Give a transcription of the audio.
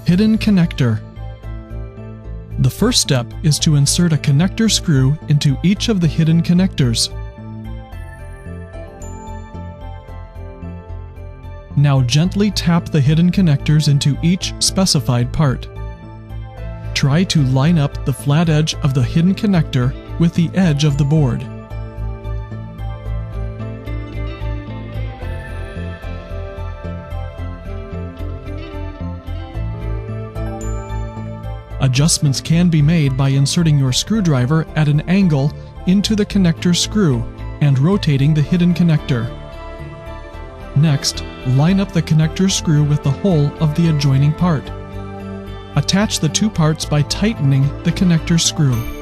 Hidden connector. The first step is to insert a connector screw into each of the hidden connectors. Now gently tap the hidden connectors into each specified part. Try to line up the flat edge of the hidden connector with the edge of the board. Adjustments can be made by inserting your screwdriver at an angle into the connector screw and rotating the hidden connector. Next, line up the connector screw with the hole of the adjoining part. Attach the two parts by tightening the connector screw.